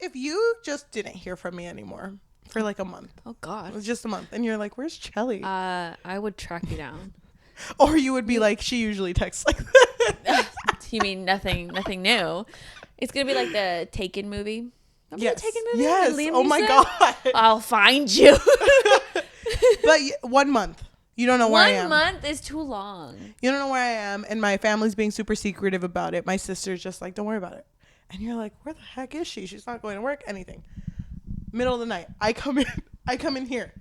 if you just didn't hear from me anymore for like a month. Oh God. It was just a month. And you're like, where's Cheli? I would track you down. Or you would be like, she usually texts like that. You mean nothing new? It's gonna be like the Taken movie. Remember the Taken movie? Yes. Liam Oh my Neeson? God. I'll find you. But 1 month. You don't know where I am. 1 month is too long. You don't know where I am. And my family's being super secretive about it. My sister's just like, don't worry about it. And you're like, where the heck is she? She's not going to work, anything. Middle of the night. I come in here.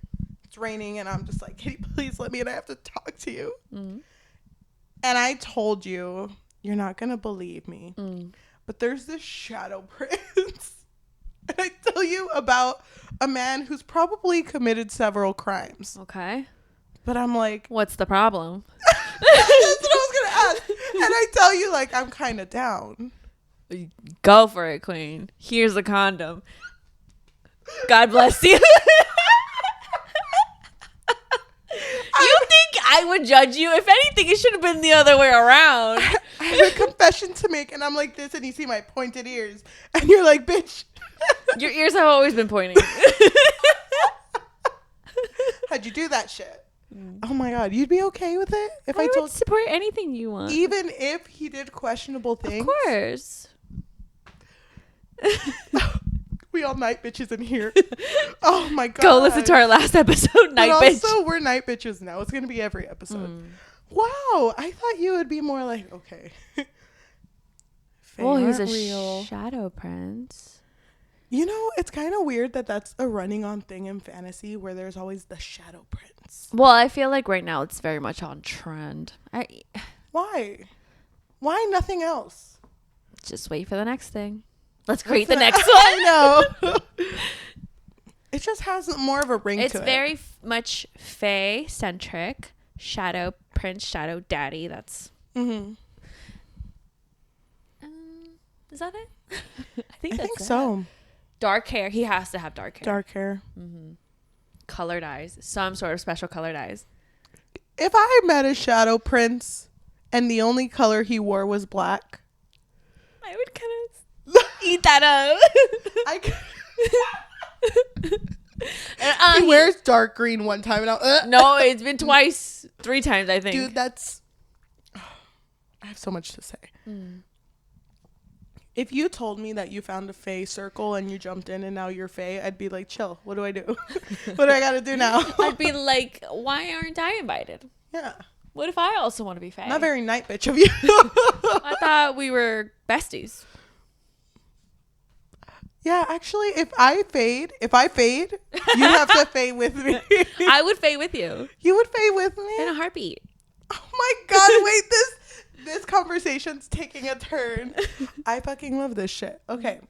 It's raining. And I'm just like, can you please let me in? I have to talk to you. Mm-hmm. And I told you, you're not going to believe me. But there's this shadow prince. And I tell you about a man who's probably committed several crimes. Okay. But I'm like, what's the problem? that's what I was going to ask. And I tell you, like, I'm kind of down. Go for it, queen. Here's a condom. God bless you. You think I would judge you? If anything, it should have been the other way around. I have a confession to make, and I'm like this, and you see my pointed ears. And you're like, bitch. Your ears have always been pointing. How'd you do that shit? Oh my God, you'd be okay with it if I told would support anything you want. even if he did questionable things? Of course. We all night bitches in here. Oh my God. Go listen to our last episode, Night but Bitch. also, we're night bitches now. It's gonna be every episode. Wow, I thought you would be more like, okay. Well, he's a real. shadow prince. You know, it's kind of weird that that's a running on thing in fantasy where there's always the shadow prince. Well, I feel like right now it's very much on trend. Why? Why nothing else? Just wait for the next thing. Let's create the That's next what- one. I know. It just has more of a ring It's to it. very much fae centric. Shadow prince, shadow daddy. That's. Mm-hmm. Is that it? I I that's think it. so. Dark hair. He has to have dark hair. Dark hair. Colored eyes. Some sort of special colored eyes. If I met a shadow prince and the only color he wore was black, I would kind of eat that up. He wears dark green one time and I'll, No, it's been twice, 3 times, I think. Dude, that's... I have so much to say. If you told me that you found a fae circle and you jumped in and now you're fae, I'd be like, chill. What do I do? What do I got to do now? I'd be like, why aren't I invited? Yeah. What if I also want to be fae? Not very night bitch of you. I thought we were besties. Yeah, actually, if I fade, you have to fade with me. I would fae with you You would fade with me? in a heartbeat. Oh my God, wait, this conversation's taking a turn. I fucking love this shit. Okay.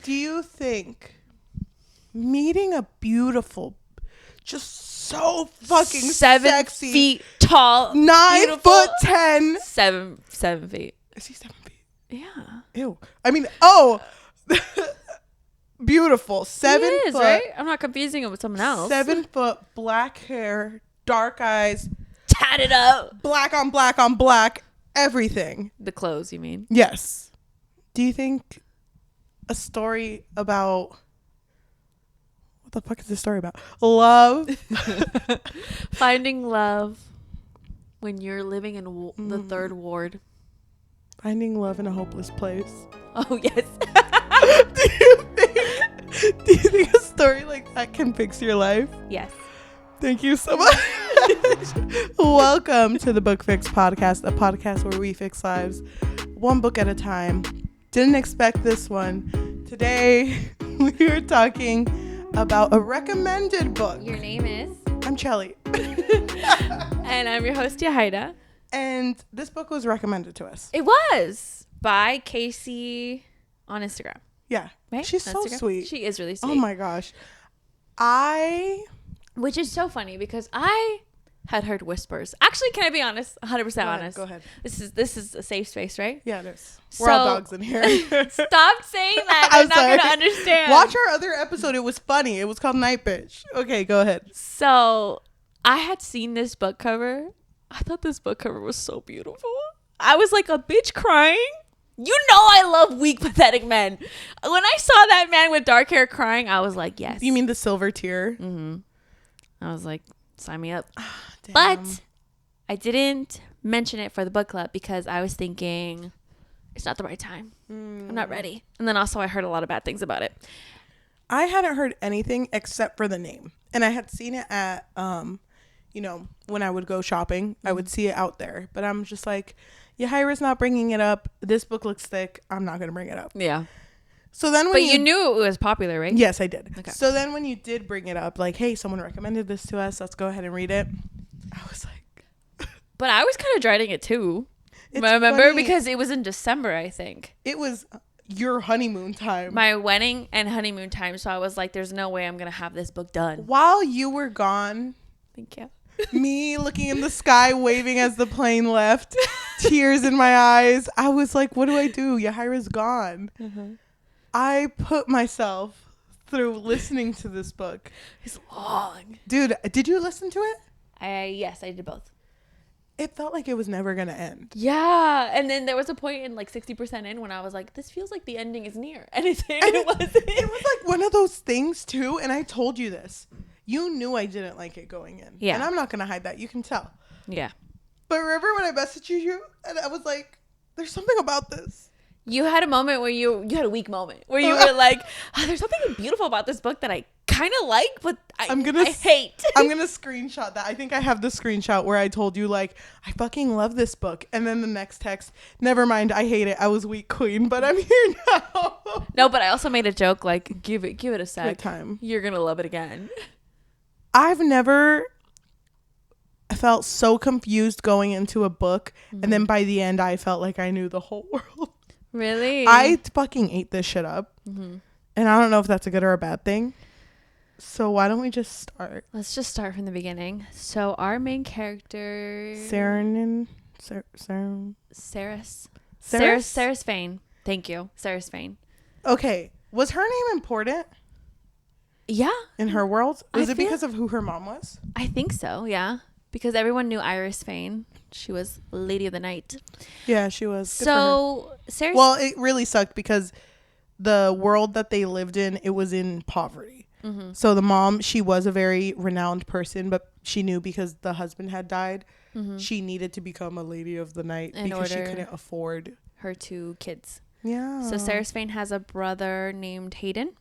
Do you think meeting a beautiful, just so fucking 7 sexy, feet tall, 9'10" 7 feet. Is he 7 feet? Yeah. Ew. I mean, beautiful. 7 He is, foot, right? I'm not confusing him with someone else. 7 foot, black hair, dark eyes, Tatted up. black on black on black, everything. The clothes, you mean? Yes. Do you think a story about... What the fuck is this story about? Love. Finding love when you're living in the 3rd ward. Finding love in a hopeless place. Oh, yes. Do you think a story like that can fix your life? Yes. Thank you so much. Welcome to the Book Fix Podcast, a podcast where we fix lives one book at a time. Didn't expect this one. Today, we are talking about a recommended book. Your name is? I'm Cheli. And I'm your host, Yajaira. And this book was recommended to us. It was by Casey on Instagram. Yeah. Right? She's On so Instagram? sweet. She is really sweet. Oh my gosh. Which is so funny because I had heard whispers. Actually, can I be honest? 100% honest. Go ahead. This is a safe space, right? Yeah, it is. We're all So- dogs in here. Stop saying that. I'm I'm not sorry. going to understand. Watch our other episode. It was funny. It was called Night Bitch. Okay, go ahead. So I had seen this book cover. I thought this book cover was so beautiful. I was like a bitch crying. You know I love weak, pathetic men. When I saw that man with dark hair crying, I was like, yes. You mean the silver tear? Mm-hmm. I was like, sign me up. Damn. But I didn't mention it for the book club because I was thinking it's not the right time. I'm not ready. And then also I heard a lot of bad things about it. I hadn't heard anything except for the name. And I had seen it at, you know, when I would go shopping, I would see it out there. But I'm just like, Yajaira's not bringing it up. This book looks thick. I'm not going to bring it up. Yeah. So then when But you knew it was popular, right? Yes, I did. Okay. So then when you did bring it up, like, hey, someone recommended this to us. Let's go ahead and read it. I was like. But I was kind of dreading it too. It's Remember? funny. Because it was in December, I think. It was your honeymoon time. My wedding and honeymoon time. So I was like, there's no way I'm going to have this book done. While you were gone, Thank you. me looking in the sky, waving as the plane left, tears in my eyes. I was like, what do I do? Yajaira's gone. Mm-hmm. I put myself through listening to this book. It's long. Dude, did you listen to it? Yes, I did both. It felt like it was never going to end. Yeah. And then there was a point in like 60% in when I was like, this feels like the ending is near. And it wasn't. It was like one of those things too. And I told you this. You knew I didn't like it going in. Yeah. And I'm not going to hide that. You can tell. Yeah. But remember when I messaged you and I was like, there's something about this. You had a moment where you had a weak moment where you were like, oh, there's something beautiful about this book that I kind of like, but I hate. I'm going to screenshot that. I think I have the screenshot where I told you like, I fucking love this book. And then the next text, never mind, I hate it. I was weak queen, but I'm here now. No, but I also made a joke like, give it a sec. Good time. You're going to love it again. I've never felt so confused going into a book. And then by the end, I felt like I knew the whole world. Really? I fucking ate this shit up. And I don't know if that's a good or a bad thing. So why don't we just start? Let's just start from the beginning. So our main character... Saeris Fane. Thank you. Saeris Fane. Okay. Was her name important Yeah. in her world? Was I it feel- because of who her mom was? I think so, yeah. Because everyone knew Iris Fane. She was Lady of the Night. Yeah, she was. Good for So, Saeris... her. Well, it really sucked because the world that they lived in, it was in poverty. So the mom, she was a very renowned person, but she knew because the husband had died, she needed to become a Lady of the Night because she couldn't afford her 2 kids. Yeah. So Saeris Fane has a brother named Hayden.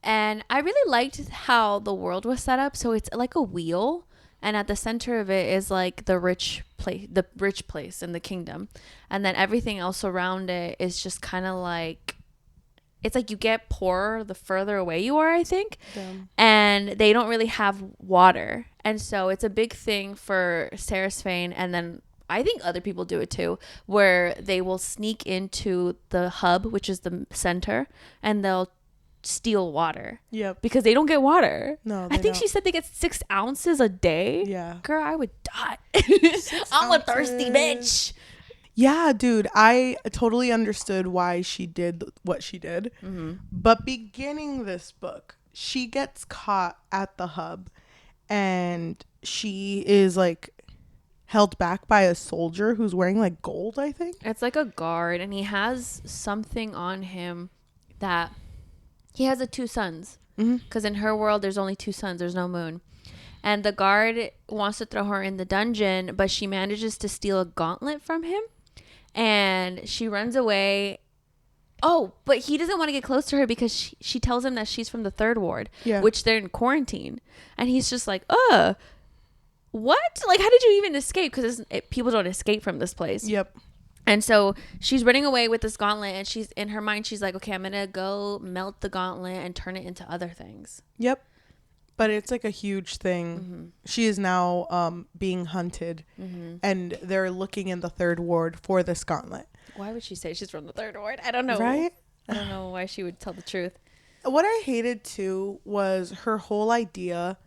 And I really liked how the world was set up. So it's like a wheel. And at the center of it is like the rich place in the kingdom. And then everything else around it is just kind of like, it's like you get poorer the further away you are, I think. Damn. And they don't really have water. And so it's a big thing for Saeris Fane. And then I think other people do it too, where they will sneak into the hub, which is the center, and they'll steal water. Yep. Because they don't get water. No, I think she said they get 6 ounces a day. Yeah. Girl, I would die. I'm a thirsty bitch. Yeah, dude, I totally understood why she did what she did. But beginning this book, she gets caught at the hub and she is like held back by a soldier who's wearing like gold, I think. It's like a guard, and he has something on him that he has 2 sons. Because in her world, there's only 2 suns. There's no moon. And the guard wants to throw her in the dungeon, but she manages to steal a gauntlet from him. And she runs away. Oh, but he doesn't want to get close to her because she tells him that she's from the 3rd ward, which they're in quarantine. And he's just like, what? Like, how did you even escape? Because people don't escape from this place. Yep. And so she's running away with this gauntlet, and she's in her mind, she's like, okay, I'm going to go melt the gauntlet and turn it into other things. Yep. But it's like a huge thing. She is now being hunted, and they're looking in the 3rd ward for this gauntlet. Why would she say she's from the 3rd ward? I don't know. Right? I don't know why she would tell the truth. What I hated too was her whole idea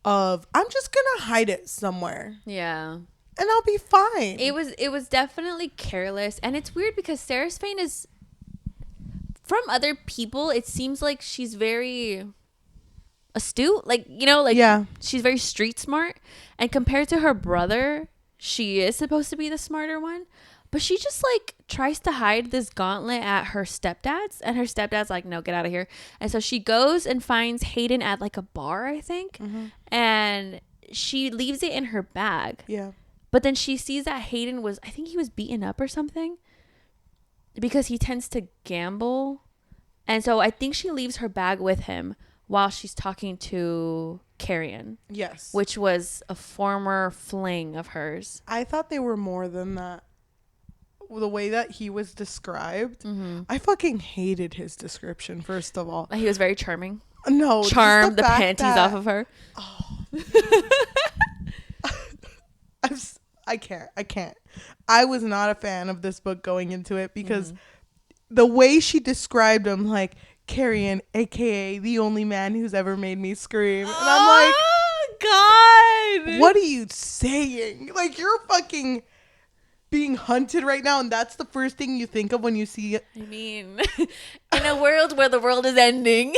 of, I'm just going to hide it somewhere. Yeah. And I'll be fine. It was definitely careless. And it's weird because Saeris Fane is, from other people, it seems like she's very astute, like, you know, like, yeah, she's very street smart, and compared to her brother, she is supposed to be the smarter one, But she just like tries to hide this gauntlet at her stepdad's, and her stepdad's like, no, get out of here. And so she goes and finds Hayden at like a bar, I think, and she leaves it in her bag. Yeah. But then she sees that Hayden was, I think he was beaten up or something, because he tends to gamble. And so I think she leaves her bag with him while she's talking to Carrion. Yes. Which was a former fling of hers. I thought they were more than that. The way that he was described, I fucking hated his description, first of all. He was very charming. No. Charmed the panties off of her. Oh. I can't. I was not a fan of this book going into it because the way she described him, like, Carrion, aka the only man who's ever made me scream. And I'm like, God, what are you saying? Like, you're fucking being hunted right now, and that's the first thing you think of when you see it. I mean, in a world where the world is ending,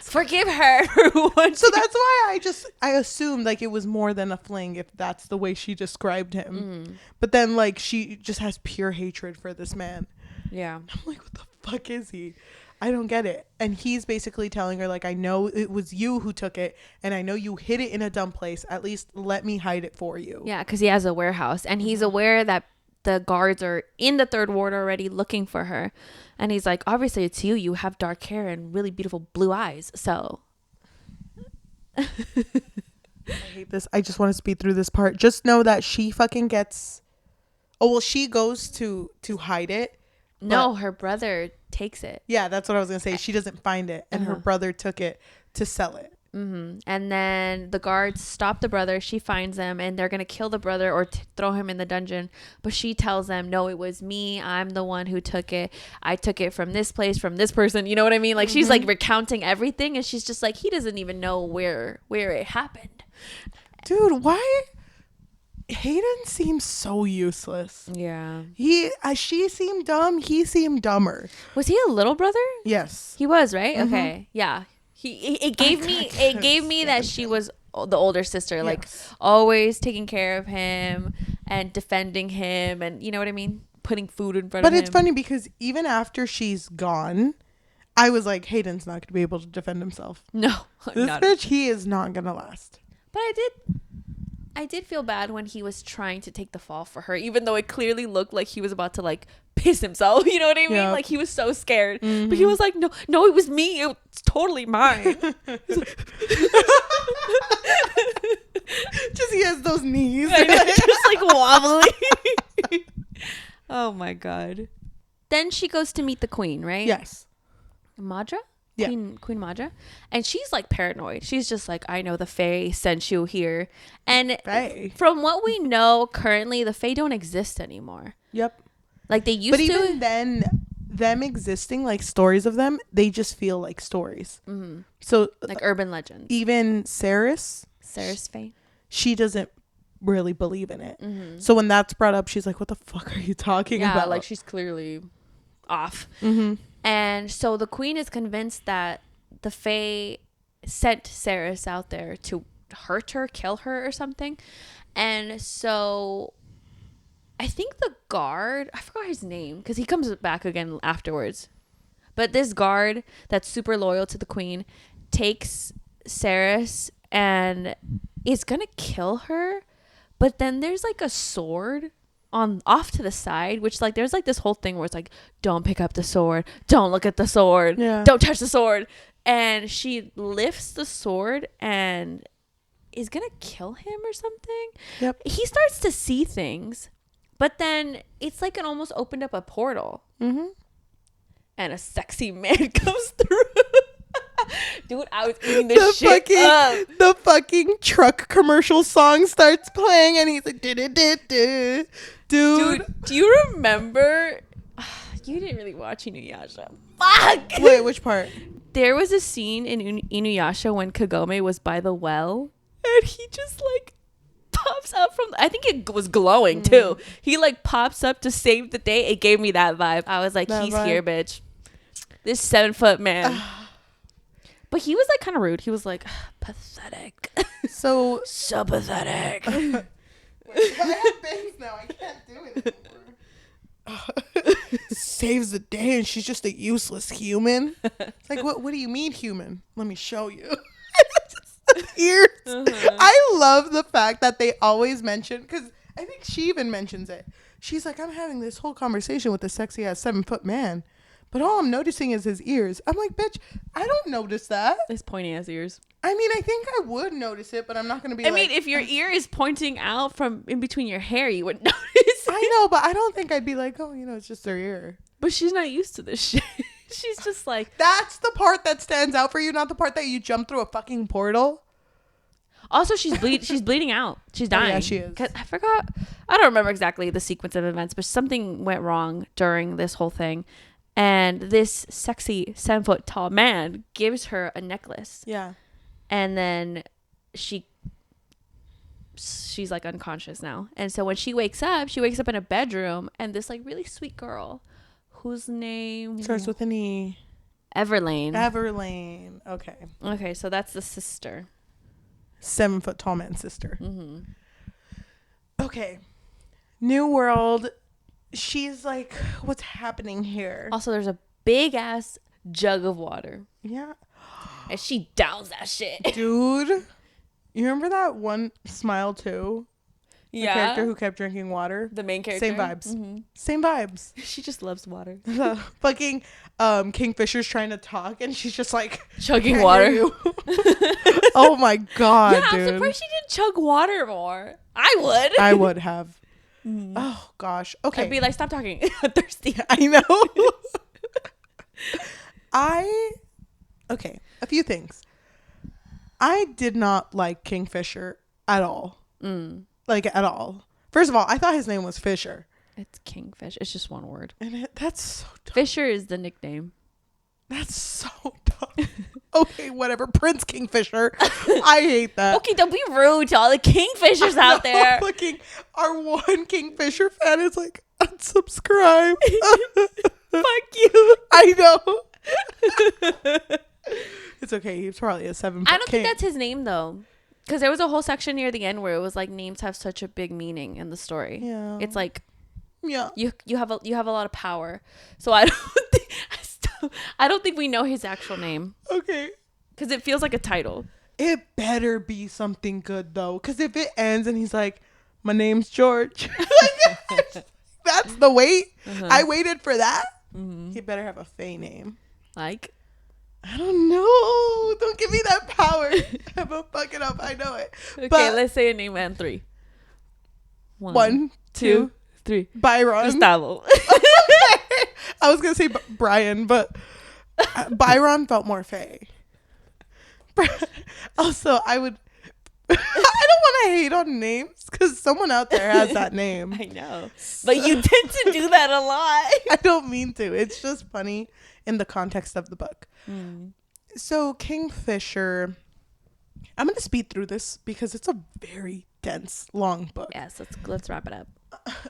forgive her for once. So that's why I assumed like it was more than a fling if that's the way she described him. But then like she just has pure hatred for this man. Yeah. I'm like, what the fuck is he? I don't get it. And he's basically telling her, like, I know it was you who took it, and I know you hid it in a dumb place. At least let me hide it for you. Yeah, because he has a warehouse, and he's aware that the guards are in the third ward already looking for her. And he's like, obviously it's you. You have dark hair and really beautiful blue eyes. So. I hate this. I just want to speed through this part. Just know that she fucking gets... Oh, well, she goes to hide it. No, her brother takes it. Yeah, that's what I was going to say. She doesn't find it, and her brother took it to sell it. And then the guards stop the brother. She finds them, and they're going to kill the brother or throw him in the dungeon. But she tells them, no, it was me. I'm the one who took it. I took it from this place, from this person. You know what I mean? Like, she's like recounting everything, and she's just like, he doesn't even know where it happened. Dude, why... Hayden seems so useless. Yeah. She seemed dumb. He seemed dumber. Was he a little brother? Yes. He was, right? Okay. Yeah. It gave me that she was the older sister, like always taking care of him and defending him, and you know what I mean? Putting food in front of him. But it's funny because even after she's gone, I was like, Hayden's not going to be able to defend himself. No. This bitch, he is not going to last. But I did feel bad when he was trying to take the fall for her, even though it clearly looked like he was about to like piss himself. You know what I mean? Like he was so scared, but he was like, no, it was me. It's totally mine. Just he has those knees. Just like wobbly. Oh my God. Then she goes to meet the queen, right? Yes. Madra? Yeah. Queen Madra. And she's like paranoid. She's just like, I know the Fae sent you here. And from what we know currently, the Fae don't exist anymore. Yep. Like they used to. But even then, them existing, like stories of them, they just feel like stories. So like urban legends. Even Saeris Fane, she doesn't really believe in it. So when that's brought up, she's like, what the fuck are you talking about? Like she's clearly off. And so the queen is convinced that the Fae sent Saeris out there to hurt her, kill her or something. And so I think the guard, I forgot his name because he comes back again afterwards. But this guard that's super loyal to the queen takes Saeris and is going to kill her. But then there's like a sword off to the side, which like there's like this whole thing where it's like, don't pick up the sword, don't look at the sword, don't touch the sword, and she lifts the sword and is gonna kill him or something. He starts to see things, but then it's like it almost opened up a portal, and a sexy man comes through. Dude, I was eating this shit up. The fucking truck commercial song starts playing and he's like, dude. Dude, do you remember? You didn't really watch Inuyasha. Fuck! Wait, which part? There was a scene in Inuyasha when Kagome was by the well and he just like pops up from... I think it was glowing too. He like pops up to save the day. It gave me that vibe. I was like, he's here, bitch. This 7-foot man. But he was like kind of rude. He was like, pathetic. So pathetic. Wait, I have bangs now. I can't do it anymore. saves the day and she's just a useless human. It's like, what do you mean human? Let me show you. Ears. I love the fact that they always mention, because I think she even mentions it. She's like, I'm having this whole conversation with a sexy ass 7-foot man, but all I'm noticing is his ears. I'm like, bitch, I don't notice that. His pointy ass ears. I mean, I think I would notice it, but I'm not going to be I mean, if your ear is pointing out from in between your hair, you would notice it. I know, but I don't think I'd be like, oh, it's just their ear. But she's not used to this shit. She's just like... That's the part that stands out for you, not the part that you jump through a fucking portal. Also, she's bleeding out. She's dying. Oh, yeah, she is. 'Cause I forgot. I don't remember exactly the sequence of events, but something went wrong during this whole thing. And this sexy 7-foot tall man gives her a necklace. Yeah. And then she's like unconscious now. And so when she wakes up in a bedroom, and this like really sweet girl whose name starts with an E. Everlane. Okay, so that's the sister. 7-foot tall man's sister. Okay, new world. She's like, what's happening here? Also, there's a big ass jug of water. Yeah. And she downs that shit. Dude, you remember that one Smile 2? The character who kept drinking water? The main character? Same vibes. Same vibes. She just loves water. Fucking Kingfisher's trying to talk and she's just like chugging water. Oh my god, yeah, dude. I'm surprised she didn't chug water more. I would. I would have. Oh gosh. Okay. I'd be like, stop talking. I'm thirsty. I know. Okay, a few things. I did not like Kingfisher at all. Like, at all. First of all, I thought his name was Fisher. It's Kingfish. It's just one word. And that's so dumb. Fisher is the nickname. That's so dumb. Okay, whatever. Prince Kingfisher. I hate that. Okay, don't be rude to all the Kingfishers out there. Fucking our one Kingfisher fan is like, unsubscribe. Fuck you. I know. It's okay. He's probably a 7-foot I don't king. think that's his name, though. Because there was a whole section near the end where it was like names have such a big meaning in the story. Yeah. It's like, yeah, you have a lot of power. So I don't think we know his actual name. Okay. Because it feels like a title. It better be something good though. Because if it ends and he's like, my name's George. That's the wait. I waited for that. He better have a Fae name. Like? I don't know. Don't give me that power. I'm gonna fuck it up. I know it. Okay, but let's say a name and 3. 1, 2, 3. Byron. Gustavo. I was gonna say Brian, but Byron felt more Fae. Also, I don't want to hate on names because someone out there has that name. I know, but you tend to do that a lot. I don't mean to. It's just funny in the context of the book. So Kingfisher, I'm gonna speed through this because it's a very dense, long book. Yes, let's wrap it up.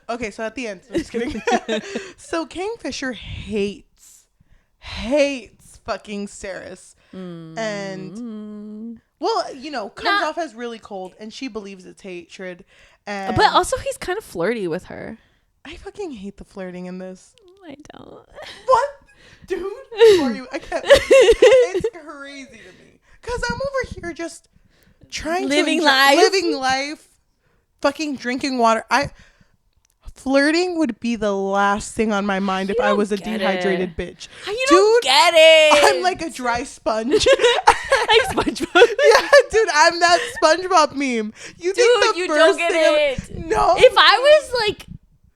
Okay, so at the end, I'm just kidding. So Kingfisher hates fucking Saeris, and well, comes off as really cold, and she believes it's hatred. And But also, he's kind of flirty with her. I fucking hate the flirting in this. I don't. What? Dude, I can't. It's crazy to me because I'm over here just trying living to living life, fucking drinking water. Flirting would be the last thing on my mind if I was a dehydrated bitch. You don't get it. I'm like a dry sponge. Like SpongeBob. Yeah, dude, I'm that SpongeBob meme. You don't get it. No. If I was like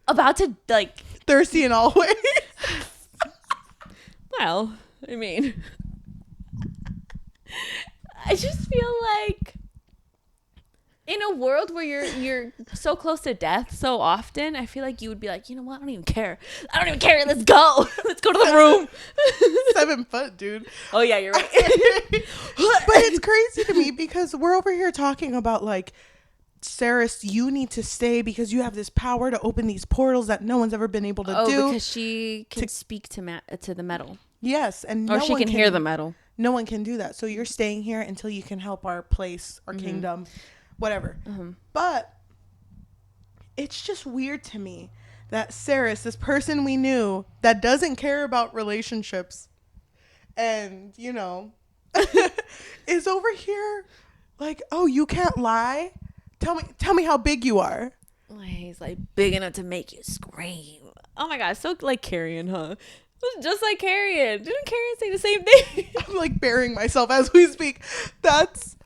about to like thirsty in all ways. Well, I mean, I just feel like in a world where you're so close to death so often, I feel like you would be like, you know what? I don't even care. Let's go. Let's go to the room. 7 foot, dude. Oh yeah, you're right. But it's crazy to me because we're over here talking about like, Saeris, you need to stay because you have this power to open these portals that no one's ever been able to do. Oh, because she can speak to the metal. Yes, and or she can hear the metal. No one can do that. So you're staying here until you can help our place, our kingdom, whatever. But it's just weird to me that Saeris, this person we knew that doesn't care about relationships and, you know, is over here like, oh, you can't lie? Tell me how big you are. He's like big enough to make you scream. Oh my god, so like Carrion, huh? Just like Carrion. Didn't Carrion say the same thing? I'm like burying myself as we speak. That's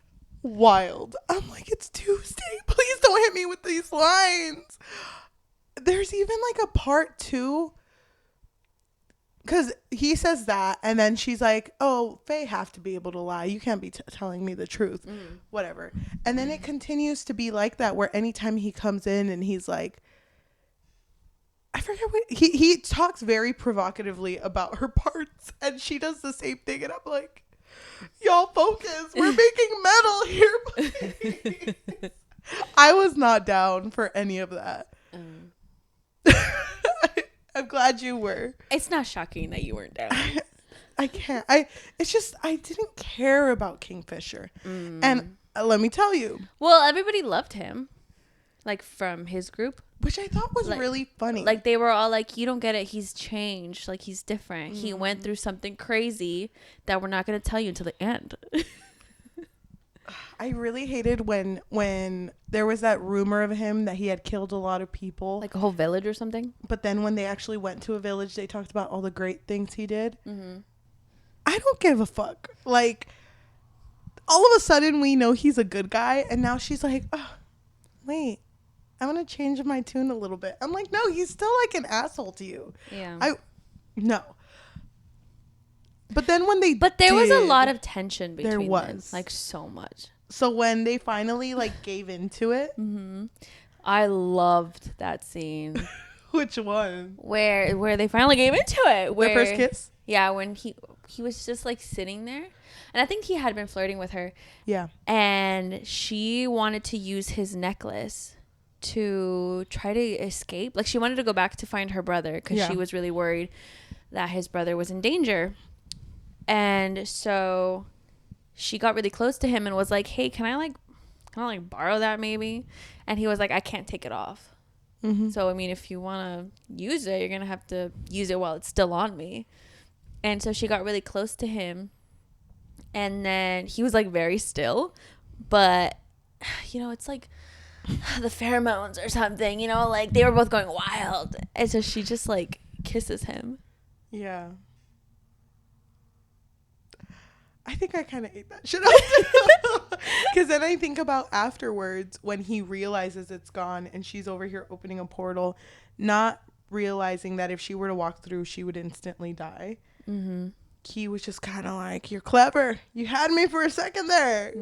wild. I'm like, it's Tuesday. Please don't hit me with these lines. There's even like a part 2 because he says that, and then she's like, oh, Faye have to be able to lie. You can't be telling me the truth. Whatever. And then it continues to be like that, where anytime he comes in and he's like, I forget what he talks very provocatively about her parts, and she does the same thing, and I'm like, y'all focus. We're making metal here, please. I was not down for any of that. I'm glad you were. It's not shocking that you weren't down. I can't. It's just I didn't care about Kingfisher, and let me tell you. Well, everybody loved him, like from his group, which I thought was like, really funny. Like they were all like, "You don't get it. He's changed. Like he's different. He went through something crazy that we're not going to tell you until the end." I really hated when there was that rumor of him that he had killed a lot of people, like a whole village or something. But then when they actually went to a village, they talked about all the great things he did. I don't give a fuck. Like, all of a sudden we know he's a good guy, and now she's like, oh, wait, I'm gonna change my tune a little bit. I'm like, no, he's still like an asshole to you. Yeah. No. But then when there was a lot of tension between there was them, like so much. So when they finally like gave into it, I loved that scene. Which one? Where they finally gave into it. Their first kiss? Yeah, when he was just like sitting there, and I think he had been flirting with her. Yeah. And she wanted to use his necklace to try to escape. Like she wanted to go back to find her brother because she was really worried that his brother was in danger. And so she got really close to him and was like, hey, can I borrow that maybe? And he was like, I can't take it off. So, I mean, if you want to use it, you're going to have to use it while it's still on me. And so she got really close to him. And then he was like very still. But, you know, it's like the pheromones or something, you know, like they were both going wild. And so she just like kisses him. Yeah. I think I kind of ate that shit up. Because then I think about afterwards when he realizes it's gone and she's over here opening a portal, not realizing that if she were to walk through, she would instantly die. He was just kind of like, you're clever. You had me for a second there.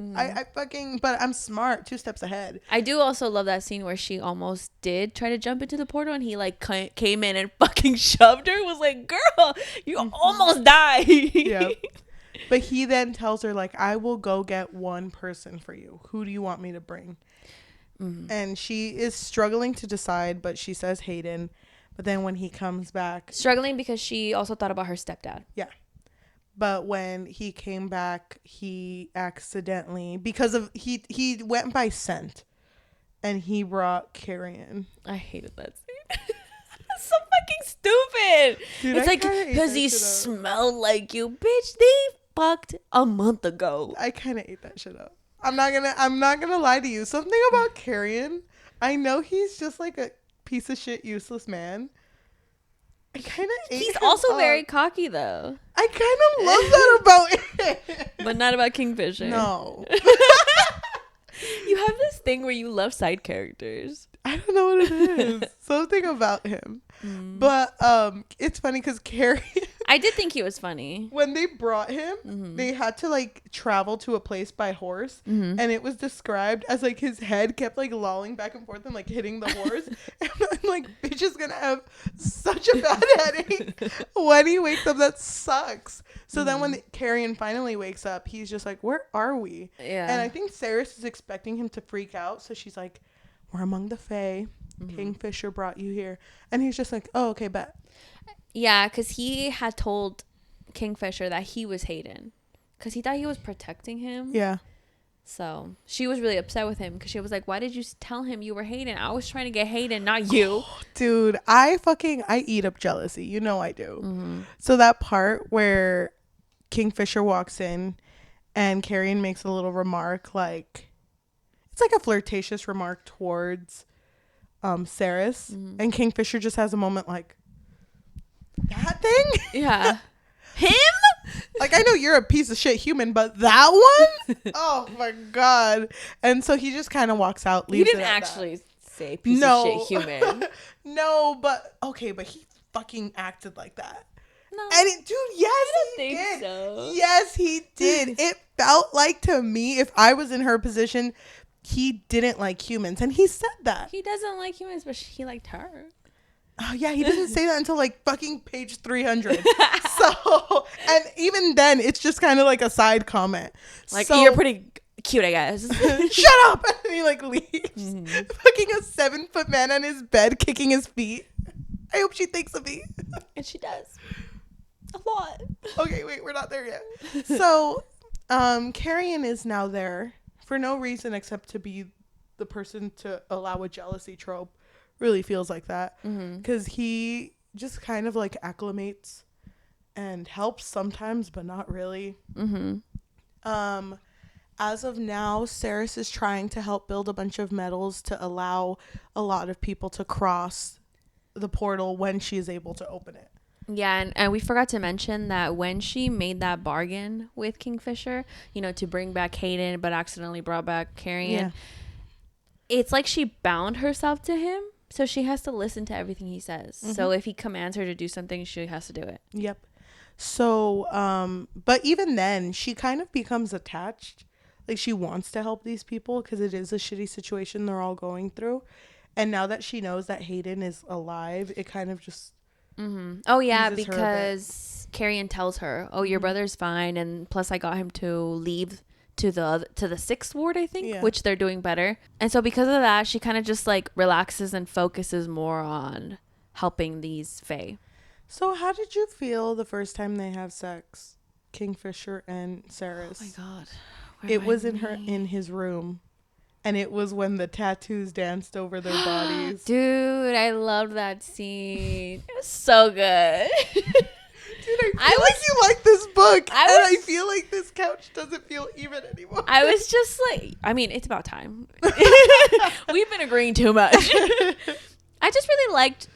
But I'm smart. 2 steps ahead. I do also love that scene where she almost did try to jump into the portal and he like came in and fucking shoved her. Was like, girl, you almost died. Yeah. But he then tells her, like, I will go get one person for you. Who do you want me to bring? And she is struggling to decide, but she says Hayden. But then when he comes back... Struggling because she also thought about her stepdad. Yeah. But when he came back, he accidentally... Because of... He went by scent. And he brought Carrion. I hated that scene. That's so fucking stupid. Dude, it's like, because he smelled like you. Bitch, they fucked a month ago. I kind of ate that shit up. I'm not gonna lie to you. Something about Carrion, I know he's just like a piece of shit useless man. I kind of ate He's him also up. very cocky though. I kind of love that about him. But not about Kingfisher. No. You have this thing where you love side characters. I don't know what it is. Something about him. But it's funny because Carrion... I did think he was funny. When they brought him, they had to like travel to a place by horse, and it was described as like his head kept like lolling back and forth and like hitting the horse. And I'm like, bitch is gonna have such a bad headache when he wakes up. That sucks. So then when Carrion finally wakes up, he's just like, where are we? Yeah. And I think Saeris is expecting him to freak out, so she's like, we're among the Fae. Kingfisher brought you here. And he's just like, oh, okay, bet. Yeah, because he had told Kingfisher that he was Hayden. Because he thought he was protecting him. Yeah. So she was really upset with him because she was like, why did you tell him you were Hayden? I was trying to get Hayden, not you. Dude, I eat up jealousy. You know I do. Mm-hmm. So that part where Kingfisher walks in and Carrion makes a little remark, like, it's like a flirtatious remark towards Saeris. Mm-hmm. And Kingfisher just has a moment like, that thing? Yeah. Him? Like, I know you're a piece of shit human, but that one? Oh my God. And so he just kind of walks out, leaves he didn't actually say piece of shit human. No, but he fucking acted like that. No. And dude, yes, he did. So. Yes, he did. It felt like, to me, if I was in her position, he didn't like humans. And he said that. He doesn't like humans, but he liked her. Oh, yeah, he doesn't say that until like fucking page 300. So, and even then, it's just kind of like a side comment. Like, so, you're pretty cute, I guess. Shut up! And he like leaves. Mm-hmm. Fucking a 7-foot man on his bed kicking his feet. I hope she thinks of me. And she does. A lot. Okay, wait, we're not there yet. So, Carrion is now there for no reason except to be the person to allow a jealousy trope. Really feels like that because he just kind of like acclimates and helps sometimes, but not really. As of now, Saeris is trying to help build a bunch of metals to allow a lot of people to cross the portal when she is able to open it. Yeah, and we forgot to mention that when she made that bargain with Kingfisher, to bring back Hayden, but accidentally brought back Carrion, it's like she bound herself to him. So she has to listen to everything he says. Mm-hmm. So if he commands her to do something, she has to do it. Yep. So, but even then, she kind of becomes attached. Like, she wants to help these people because it is a shitty situation they're all going through. And now that she knows that Hayden is alive, it kind of just... Mm-hmm. Oh, yeah, because Carrion tells her, oh, your brother's fine. And plus I got him to leave to the 6th ward, I think, which they're doing better. And so because of that, she kind of just like relaxes and focuses more on helping these fae. So how did you feel the first time they have sex, Kingfisher and Saeris? Oh my God. It was in his room, and it was when the tattoos danced over their bodies. Dude, I loved that scene. It was so good. Dude, I feel like you like this book, and I feel like this couch doesn't feel even anymore. I was just like, I mean, it's about time. We've been agreeing too much. I just really liked...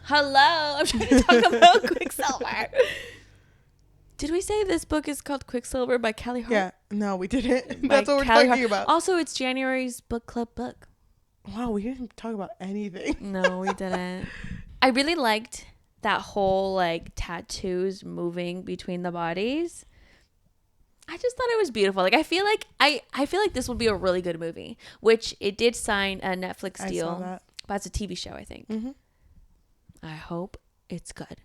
Hello, I'm trying to talk about Quicksilver. Did we say this book is called Quicksilver by Callie Hart? Yeah, no, we didn't. That's what we're talking about. Also, it's January's book club book. Wow, we didn't talk about anything. No, we didn't. I really liked that whole like tattoos moving between the bodies. I just thought it was beautiful. Like I feel like this would be a really good movie, which it did sign a Netflix deal. I saw that. But it's a TV show, I think. Mm-hmm. I hope it's good.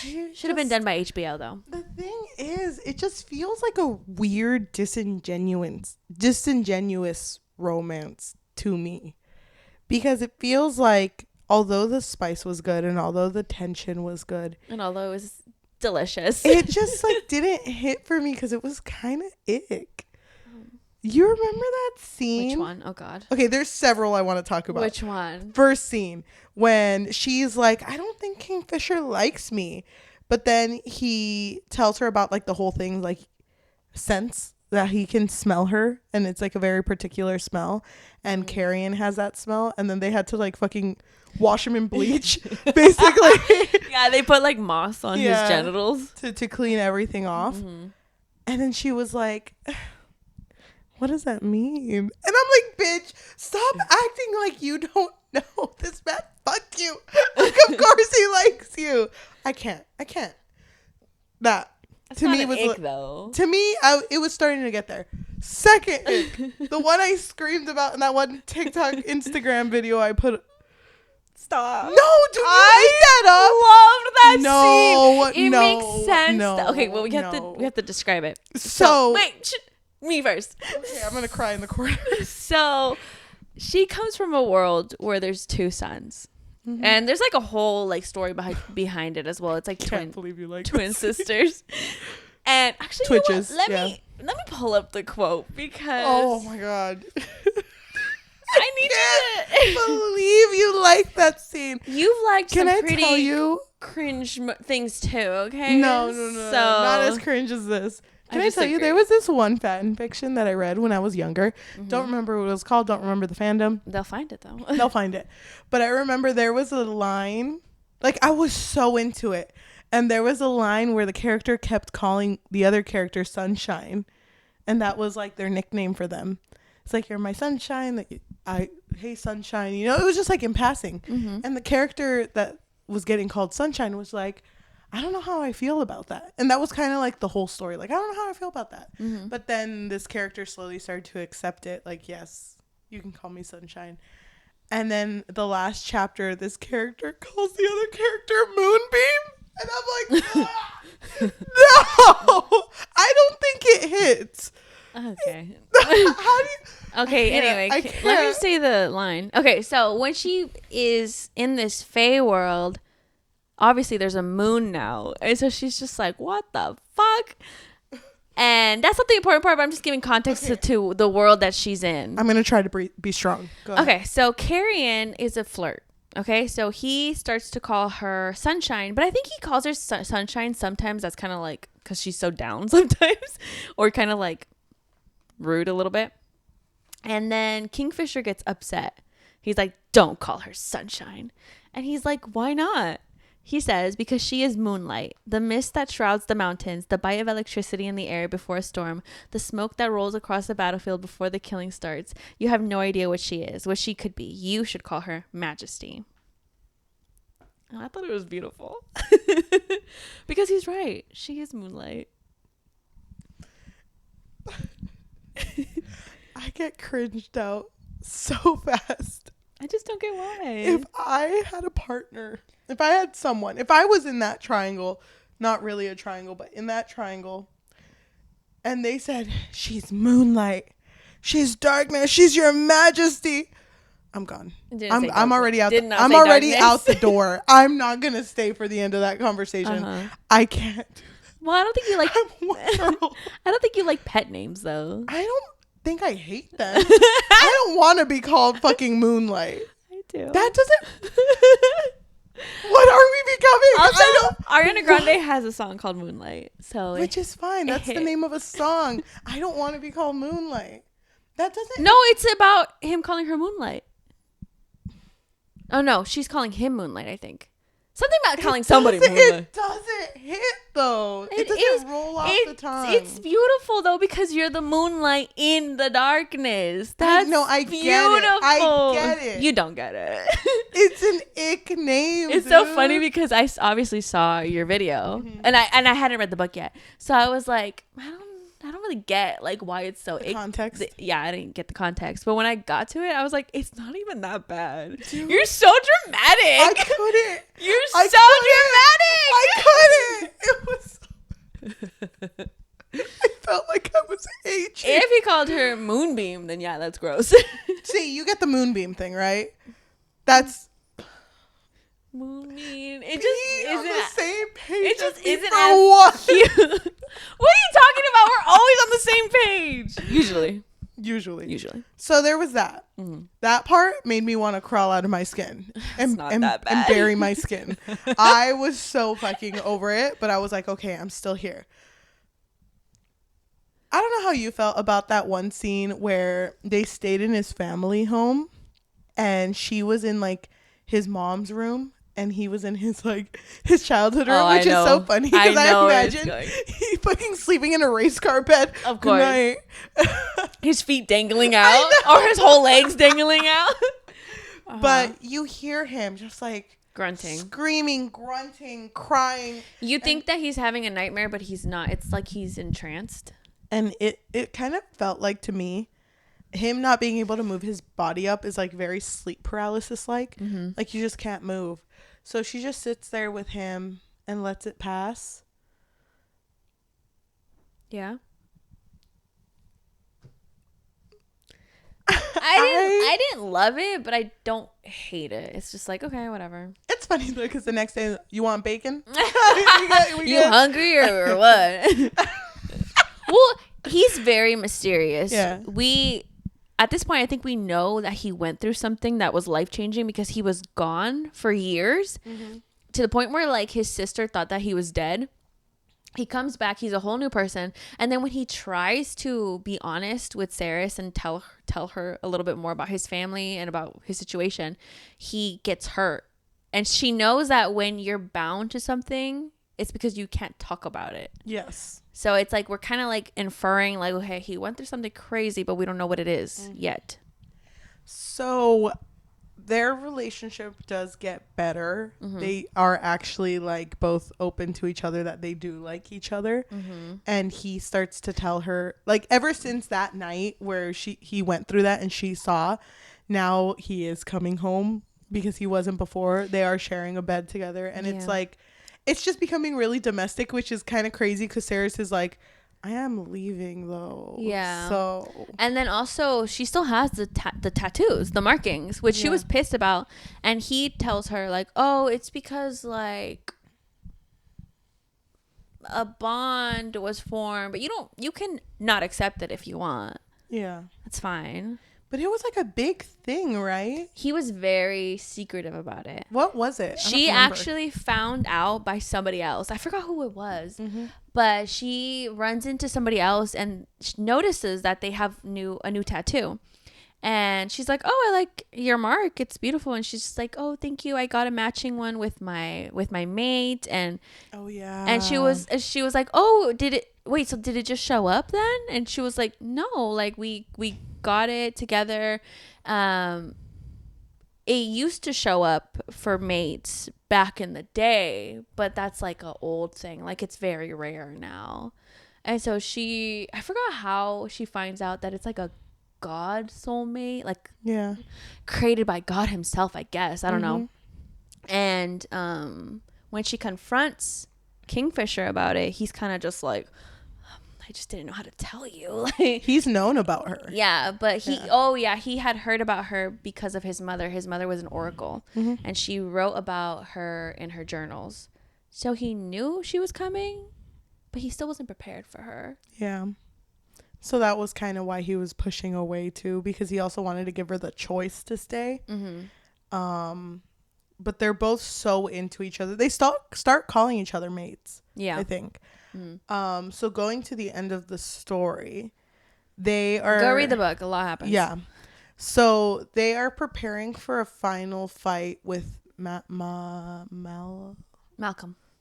Should have been done by HBO though. The thing is, it just feels like a weird disingenuous romance to me, because it feels like although the spice was good and although the tension was good and although it was delicious, it just like didn't hit for me because it was kind of ick. You remember that scene? Which one? Oh God. Okay, there's several I want to talk about. Which one? First scene when she's like, I don't think Kingfisher likes me, but then he tells her about like the whole thing, like sense that he can smell her, and it's like a very particular smell, and Carrion has that smell, and then they had to like fucking wash him in bleach, basically. Yeah, they put like moss on his genitals to clean everything off. Mm-hmm. And then she was like, what does that mean? And I'm like, bitch, stop acting like you don't know. This man, fuck you. Like, of course he likes you. I can't. That That's to not me was ick, though. To me, it was starting to get there. Second ick, the one I screamed about in that one TikTok Instagram video I put. Stop. No, do you make that up? Loved that scene. It makes sense. No, okay, well we have to describe it. So wait. Me first. Okay, I'm gonna cry in the corner. So she comes from a world where there's 2 sons. Mm-hmm. And there's like a whole like story behind it as well. It's like twin sisters. And actually, Twitches. Let me Let me pull up the quote because Oh my god. I need can't to believe you like that scene. You've liked Can some I pretty tell you? cringe things too, okay? No, So, not as cringe as this. Can I tell you, there was this one fan fiction that I read when I was younger. Don't remember what it was called. Don't remember the fandom. They'll find it though. They'll find it. But I remember there was a line, like I was so into it. And there was a line where the character kept calling the other character Sunshine. And that was like their nickname for them. It's like, you're my sunshine. Hey, Sunshine. You know, it was just like in passing. And the character that was getting called Sunshine was like, I don't know how I feel about that. And that was kind of like the whole story. Like, I don't know how I feel about that. But then this character slowly started to accept it. Like, yes, you can call me Sunshine. And then the last chapter, this character calls the other character Moonbeam. And I'm like, no, I don't think it hits. Okay. How do you? Okay, anyway, let me say the line. Okay, so when she is in this Fae world, obviously there's a moon now. And so she's just like, what the fuck? And that's not the important part, but I'm just giving context to the world that she's in. I'm going to try to be strong. Go ahead. Okay, so Carrion is a flirt. Okay, so he starts to call her Sunshine, but I think he calls her Sunshine sometimes. That's kind of like, because she's so down sometimes, or kind of like rude a little bit. And then Kingfisher gets upset. He's like, don't call her Sunshine. And he's like, why not? He says, because she is moonlight, the mist that shrouds the mountains, the bite of electricity in the air before a storm, the smoke that rolls across the battlefield before the killing starts. You have no idea what she is, what she could be. You should call her Majesty. And I thought it was beautiful. Because he's right. She is moonlight. I get cringed out so fast. I just don't get why. If I had a partner, if I had someone, if I was in that triangle, not really a triangle, but in that triangle, and they said, she's moonlight, she's darkness, she's your majesty, I'm gone. I'm already out. I'm already out the door. I'm not going to stay for the end of that conversation. I can't. Well, I don't think you like I don't think you like pet names though. I don't think I hate them. I don't want to be called fucking Moonlight. I do. That doesn't. What are we becoming? Also, Ariana Grande has a song called Moonlight, so which is fine. That's the name of a song. I don't want to be called Moonlight. That doesn't. No, it's about him calling her Moonlight. Oh no, she's calling him Moonlight. I think something about calling somebody Moonlight. It doesn't hit though. It doesn't roll off the tongue. It's beautiful though because you're the moonlight in the darkness. That's I beautiful. get it. I get it. You don't get it. It's an ick name. It's so funny because I obviously saw your video and I hadn't read the book yet, so I was like, I don't really get like why it's so context. Yeah, I didn't get the context, but when I got to it, I was like, it's not even that bad. Dude, you're so dramatic. I couldn't. You're so dramatic. I couldn't. It was. I felt like I was aging. If he called her Moonbeam, then yeah, that's gross. See, you get the Moonbeam thing, right? That's. Moonbeam. It just isn't on the same page. It just isn't as cute. What are you talking about? We're always on the same page. Usually. So there was that. That part made me want to crawl out of my skin and bury my skin. I was so fucking over it, but I was like, okay, I'm still here. I don't know how you felt about that one scene where they stayed in his family home and she was in like his mom's room and he was in his like his childhood room, which is so funny because I imagine he fucking sleeping in a race car bed. Of course. His feet dangling out or his whole legs dangling out. But you hear him just like grunting, screaming, grunting, crying. You think that he's having a nightmare, but he's not. It's like he's entranced. And it kind of felt like to me, him not being able to move his body up is like very sleep paralysis like. Like you just can't move. So she just sits there with him and lets it pass. Yeah. I didn't love it, but I don't hate it. It's just like, okay, whatever. It's funny though, because the next day, you want bacon? You hungry or what? Well, He's very mysterious. Yeah. At this point, I think we know that he went through something that was life-changing because he was gone for years to the point where like his sister thought that he was dead. He comes back, he's a whole new person, and then when he tries to be honest with Saeris and tell her a little bit more about his family and about his situation, he gets hurt. And she knows that when you're bound to something, it's because you can't talk about it. Yes. So it's like we're kind of like inferring like, okay, he went through something crazy, but we don't know what it is yet. So their relationship does get better. They are actually like both open to each other, that they do like each other. And he starts to tell her, like, ever since that night where he went through that and she saw, now he is coming home because he wasn't before. They are sharing a bed together, and it's like, it's just becoming really domestic, which is kind of crazy because Saeris is like, I am leaving though. Yeah. So. And then also she still has the tattoos, the markings, which she was pissed about. And he tells her like, oh, it's because like a bond was formed, but you can not accept it if you want. Yeah. That's fine. But it was like a big thing, right? He was very secretive about it. What was it? She actually found out by somebody else. I forgot who it was. But she runs into somebody else and notices that they have a new tattoo. And she's like, oh, I like your mark. It's beautiful. And she's just like, oh, thank you. I got a matching one with my mate. And oh yeah. And she was like, oh, did it just show up then? And she was like, no, like we got it together. It used to show up for mates back in the day, but that's like an old thing. Like it's very rare now. And so I forgot how she finds out that it's like a God soulmate, like created by God himself, I guess. I don't know. And when she confronts Kingfisher about it, he's kind of just like, I just didn't know how to tell you. Like, he's known about her. Yeah, but he had heard about her because of his mother. His mother was an oracle, and she wrote about her in her journals. So he knew she was coming, but he still wasn't prepared for her. Yeah. So that was kind of why he was pushing away too, because he also wanted to give her the choice to stay. But they're both so into each other. They start calling each other mates. Yeah, I think. So going to the end of the story, they are... Go read the book. A lot happens. Yeah. So they are preparing for a final fight with Malcolm.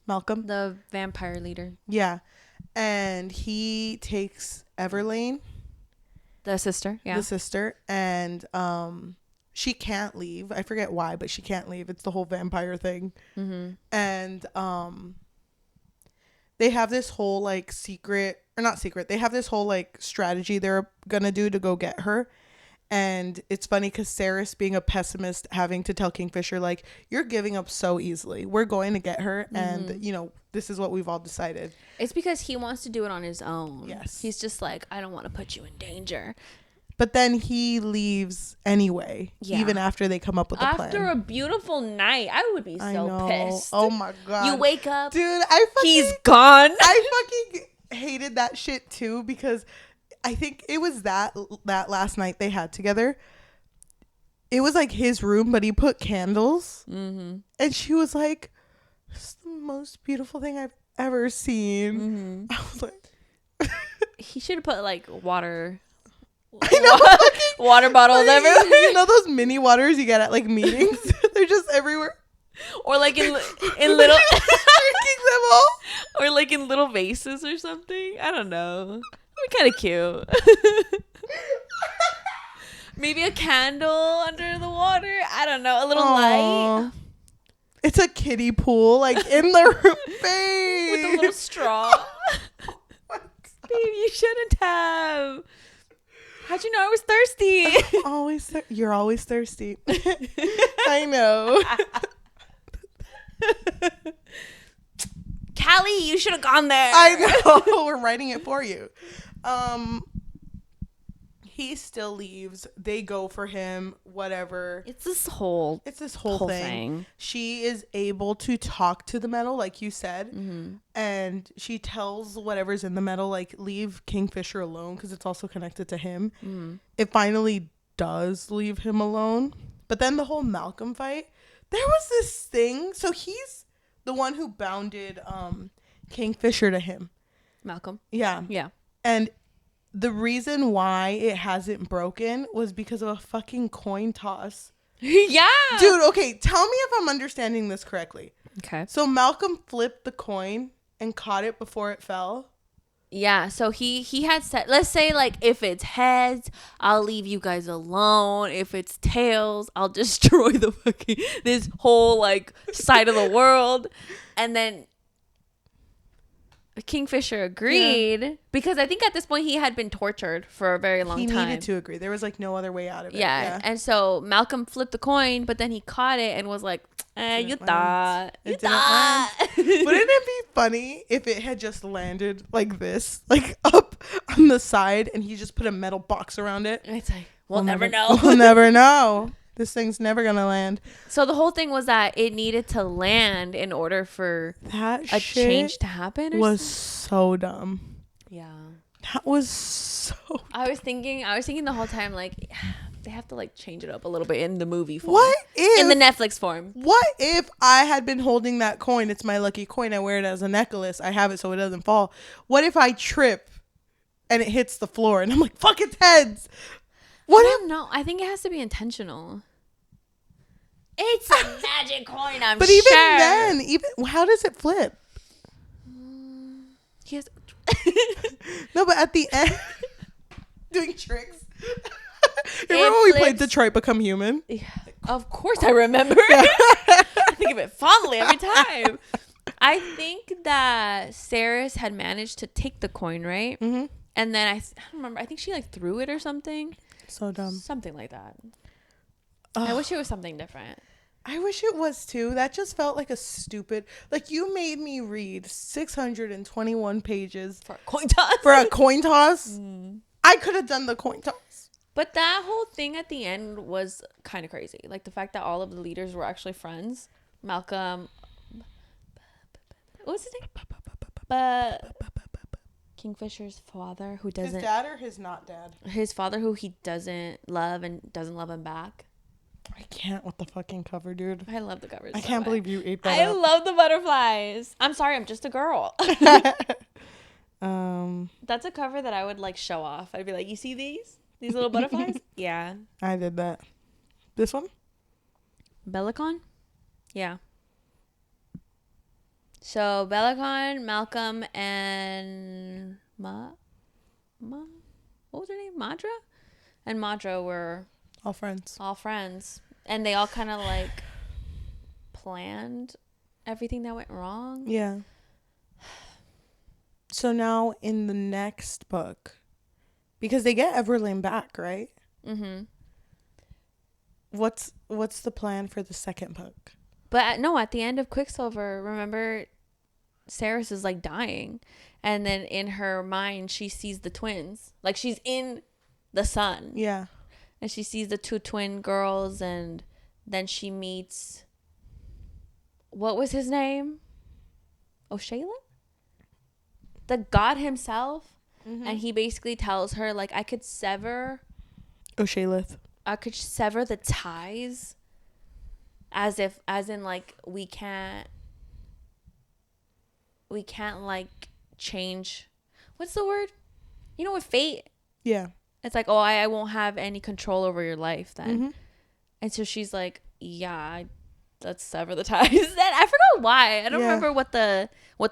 The vampire leader. Yeah. And he takes Everlane. The sister. Yeah. The sister. And she can't leave. I forget why, but she can't leave. It's the whole vampire thing. And they have this whole like they have this whole like strategy they're gonna do to go get her. And it's funny because Saeris, being a pessimist, having to tell Kingfisher like, you're giving up so easily, we're going to get her, and you know, this is what we've all decided. It's because he wants to do it on his own. Yes. He's just like, I don't want to put you in danger. But then he leaves anyway, even after they come up with a plan. After a beautiful night, I would be so pissed. Oh my God. You wake up, dude, he's gone. I fucking hated that shit too, because I think it was that last night they had together. It was like his room, but he put candles. And she was like, "It's the most beautiful thing I've ever seen." I was like, he should have put like water. I know, water bottles everywhere. You know those mini waters you get at like meetings? They're just everywhere. Or like in little drinking them all. Or like in little vases or something. I don't know. That'd be kind of cute. Maybe a candle under the water. I don't know. A little light. It's a kiddie pool, like in the room, babe. With a little straw. Babe, you shouldn't have. How'd you know I was thirsty? You're always thirsty. I know. Callie, you should have gone there. I know. We're writing it for you. He still leaves. They go for him. Whatever. It's this whole thing. She is able to talk to the metal, like you said, and she tells whatever's in the metal, like, leave Kingfisher alone because it's also connected to him. It finally does leave him alone. But then the whole Malcolm fight, there was this thing. So he's the one who bounded Kingfisher to him. Malcolm. Yeah. Yeah. And the reason why it hasn't broken was because of a fucking coin toss. Yeah. Dude, okay, tell me if I'm understanding this correctly. Okay. So Malcolm flipped the coin and caught it before it fell. Yeah, so he had said, let's say, like, if it's heads, I'll leave you guys alone. If it's tails, I'll destroy this whole, like, side of the world. And then Kingfisher agreed because I think at this point he had been tortured for a very long time. He needed to agree. There was, like, no other way out of it. Yeah. And so Malcolm flipped the coin, but then he caught it and was like, you thought. It didn't land. Wouldn't it be funny if it had just landed like this, like up on the side, and he just put a metal box around it? And it's like, we'll never know. We'll never know. This thing's never going to land. So the whole thing was that it needed to land in order for a change to happen. Was so dumb. Yeah. That was so dumb. I was thinking the whole time, like, they have to, like, change it up a little bit in the movie form. What if... In the Netflix form. What if I had been holding that coin? It's my lucky coin. I wear it as a necklace. I have it so it doesn't fall. What if I trip and it hits the floor and I'm like, fuck, it's heads? I don't know. I think it has to be intentional. It's a magic coin, I'm but sure. But even how does it flip? Yes. No, but at the end, doing tricks. Remember when we played Detroit Become Human? Yeah, of course I remember. I think of it fondly every time. I think that Saeris had managed to take the coin, right? Mm-hmm. And then I don't remember. I think she, like, threw it or something. So dumb. Something like that. I wish it was something different. I wish it was too. That just felt like a stupid... Like, you made me read 621 pages... For a coin toss? For a coin toss? I could have done the coin toss. But that whole thing at the end was kind of crazy. Like, the fact that all of the leaders were actually friends. Malcolm... What was his name? Kingfisher's father, who doesn't... His dad or his not dad? His father, who he doesn't love and doesn't love him back. I can't with the fucking cover, dude. I love the covers. I can't believe you ate that I up. love the butterflies. I'm sorry, I'm just a girl. That's a cover that I would, like, show off. I'd be like, you see these? These little butterflies? Yeah. I did that. This one? Bellicon? Yeah. So, Bellicon, Malcolm, and what was her name? Madra? And Madra were... All friends. And they all kind of, like, planned everything that went wrong. Yeah. So now in the next book, because they get Everlyn back, right? Mm-hmm. What's the plan for the second book? But no, at the end of Quicksilver, remember, Saeris is, like, dying. And then in her mind, she sees the twins. Like, she's in the sun. Yeah. And she sees the two twin girls, and then she meets... What was his name? O'Shayla? The god himself. Mm-hmm. And he basically tells her, like, I could sever... O'Shaylith. I could sever the ties as in, like, we can't, like, change. What's the word? You know, with fate. Yeah. It's like, oh, I won't have any control over your life then. Mm-hmm. And so she's like, yeah, let's sever the ties. And I forgot why. I don't remember what the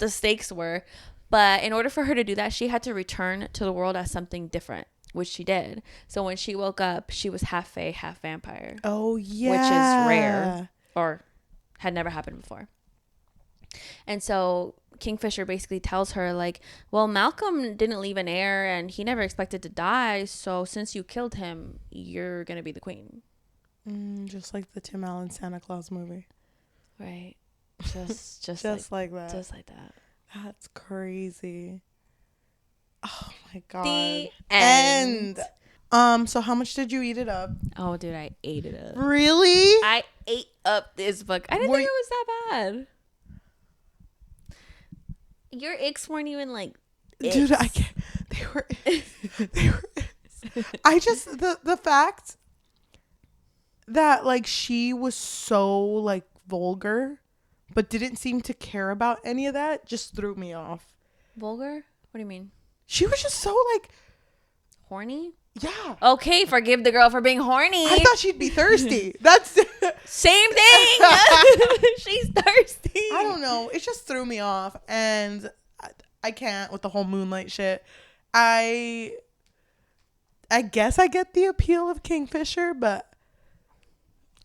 stakes were. But in order for her to do that, she had to return to the world as something different, which she did. So when she woke up, she was half fae, half vampire. Oh, yeah. Which is rare or had never happened before. And so Kingfisher basically tells her, like, well, Malcolm didn't leave an heir and he never expected to die. So since you killed him, you're going to be the queen. Just like the Tim Allen Santa Claus movie. Right. Just like that. Just like that. That's crazy. Oh my God. The end. So how much did you eat it up? Oh, dude, I ate it up. Really? I ate up this book. I didn't think it was that bad. Your icks weren't even like icks. Dude, I can't. They were. I just the fact that like she was so like vulgar, but didn't seem to care about any of that just threw me off. Vulgar? What do you mean? She was just so like horny. Yeah. Okay, forgive the girl for being horny. I thought she'd be thirsty. That's same thing. She's thirsty. I don't know. It just threw me off, and I can't with the whole moonlight shit. I guess I get the appeal of Kingfisher, but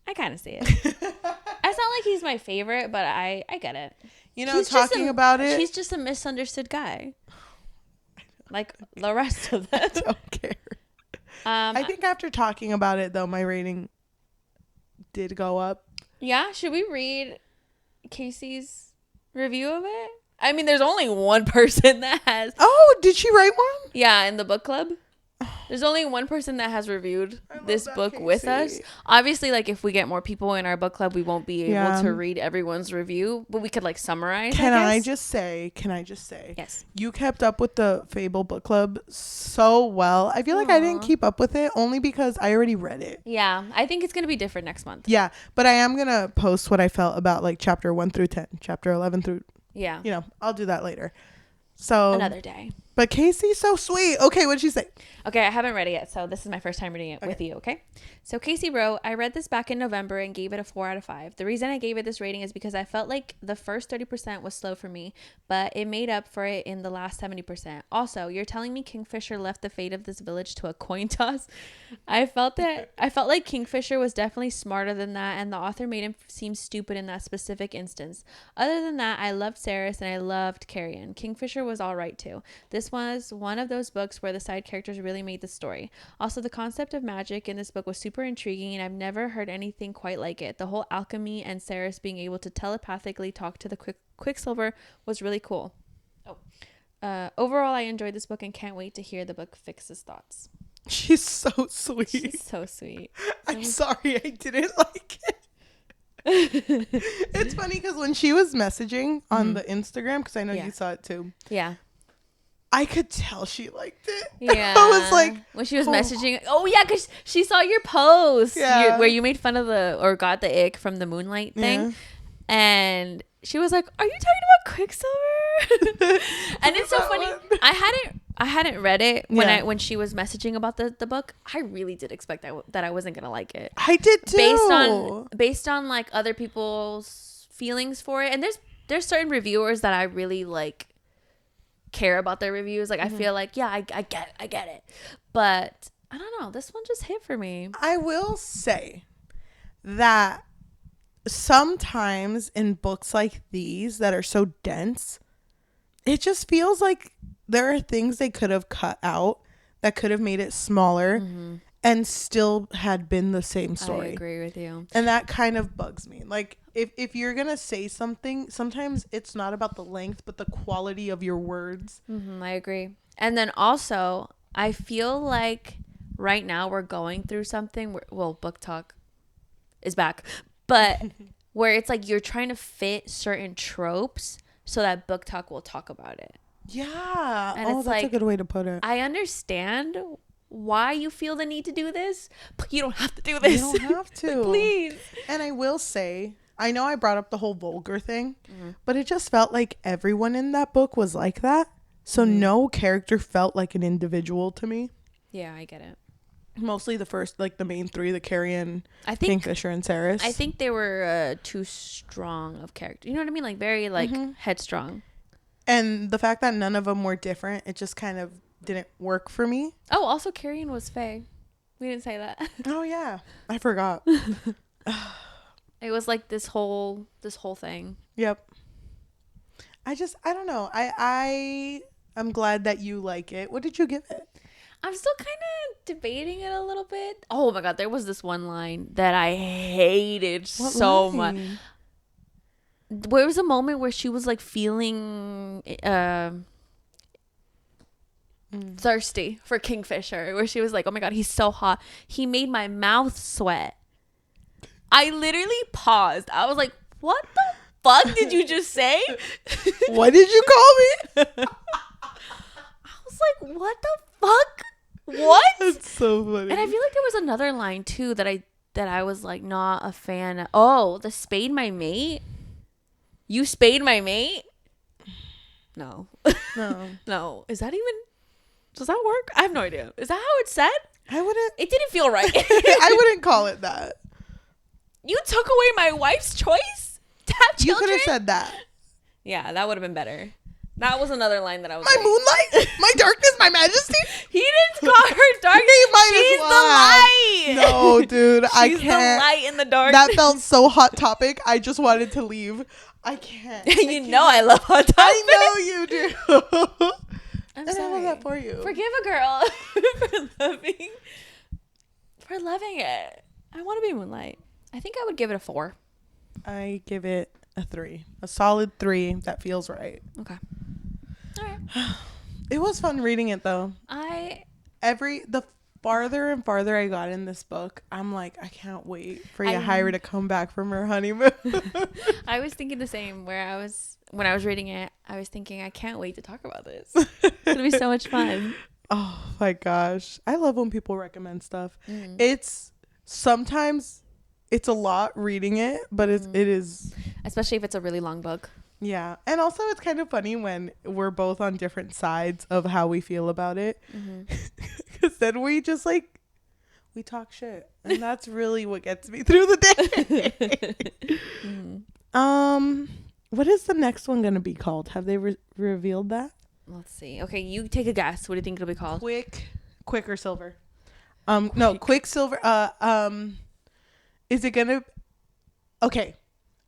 I kind of see it. It's not like he's my favorite, but I get it. You know, talking about it. He's just a misunderstood guy. Like the rest of them. I don't care. I think after talking about it, though, my rating did go up. Yeah. Should we read Casey's review of it? I mean, there's only one person that has. Oh, did she write one? Yeah, in the book club. There's only one person that has reviewed this book Casey. with us. Obviously, like if we get more people in our book club, we won't be able to read everyone's review, but we could like summarize. Can I just say? Yes. You kept up with the Fable book club so well. I feel like I didn't keep up with it only because I already read it. Yeah, I think it's gonna be different next month. Yeah, but I am gonna post what I felt about like chapter 1 through 10, chapter 11 through. Yeah. You know, I'll do that later. So another day. But Casey's so sweet. Okay, what'd she say? Okay, I haven't read it yet, so this is my first time reading it with you, okay? So Casey wrote, I read this back in November and gave it a 4 out of 5. The reason I gave it this rating is because I felt like the first 30% was slow for me, but it made up for it in the last 70%. Also, you're telling me Kingfisher left the fate of this village to a coin toss? I felt like Kingfisher was definitely smarter than that, and the author made him seem stupid in that specific instance. Other than that, I loved Saeris and I loved Carrion. Kingfisher was all right too. This was one of those books where the side characters really made the story. Also, the concept of magic in this book was super intriguing, and I've never heard anything quite like it. The whole alchemy and Saeris being able to telepathically talk to the Quicksilver was really cool. Overall, I enjoyed this book and can't wait to hear the book Fix's thoughts. She's so sweet. She's so sweet. I'm sorry I didn't like it. It's funny because when she was messaging on the Instagram, because I know you saw it too. Yeah. I could tell she liked it. Yeah. I was like, when she was messaging, yeah, because she saw your post where you made fun of or got the ick from the moonlight thing. And she was like, are you talking about Quicksilver? And it's so funny. I hadn't read it when she was messaging about the book. I really did expect that I wasn't gonna like it. I did too. Based on like other people's feelings for it. And there's certain reviewers that I really like care about their reviews. Like I feel like, I get it. But I don't know. This one just hit for me. I will say that sometimes in books like these that are so dense, it just feels like there are things they could have cut out that could have made it smaller and still had been the same story. I agree with you. And that kind of bugs me. Like if you're going to say something, sometimes it's not about the length, but the quality of your words. I agree. And then also, I feel like right now we're going through something booktok is back, but where it's like you're trying to fit certain tropes so that booktok will talk about it. Yeah. And that's a good way to put it. I understand why you feel the need to do this, but you don't have to do this. You don't have to. Please. And I will say, I know I brought up the whole vulgar thing, but it just felt like everyone in that book was like that. So no character felt like an individual to me. Yeah, I get it. Mostly the first, like the main three, the Carrion, Kingfisher, and Saeris. I think they were too strong of character. You know what I mean? Like very like headstrong. And the fact that none of them were different, it just kind of didn't work for me. Oh, also Carrion was Fae. We didn't say that. Oh yeah, I forgot. It was like this whole thing. Yep. I don't know. I'm glad that you like it. What did you give it? I'm still kind of debating it a little bit. Oh my god, there was this one line that I hated so much. There was a moment where she was like feeling thirsty for Kingfisher, where she was like, oh my God, he's so hot. He made my mouth sweat. I literally paused. I was like, what the fuck did you just say? What did you call me? I was like, what the fuck? What? That's so funny. And I feel like there was another line too that I was like not a fan of. Oh, the spade my mate? You spade my mate? No. No. No. Is that even, does that work? I have no idea. Is that how it's said? I wouldn't. It didn't feel right. I wouldn't call it that. You took away my wife's choice to have You children? could have said that. Yeah, that would have been better. That was another line that I was My like, moonlight, my darkness, my majesty. he didn't call her dark. She's the light. No, dude, I She's can't. the light in the dark. That felt so hot topic. I just wanted to leave. I can't. You know I love hot topic. I know you do. I'm and sorry. I love that for you. Forgive a girl for loving it. I want to be Moonlight. I think I would give it a 4. I give it a 3. A solid 3. That feels right. Okay. All right. It was fun reading it though. The farther and farther I got in this book, I'm like, I can't wait for Yajaira to come back from her honeymoon. I was thinking the same. When I was reading it, I was thinking, I can't wait to talk about this. It'll be so much fun. Oh my gosh, I love when people recommend stuff. Mm. Sometimes it's a lot reading it, but it is, especially if it's a really long book. yeah. And also it's kind of funny when we're both on different sides of how we feel about it, because then we just like, we talk shit, and that's really what gets me through the day. What is the next one gonna be called? Have they revealed that? Let's see. Okay, you take a guess. What do you think it'll be called? Quick or Silver? No, Quicksilver. Is it gonna? Okay,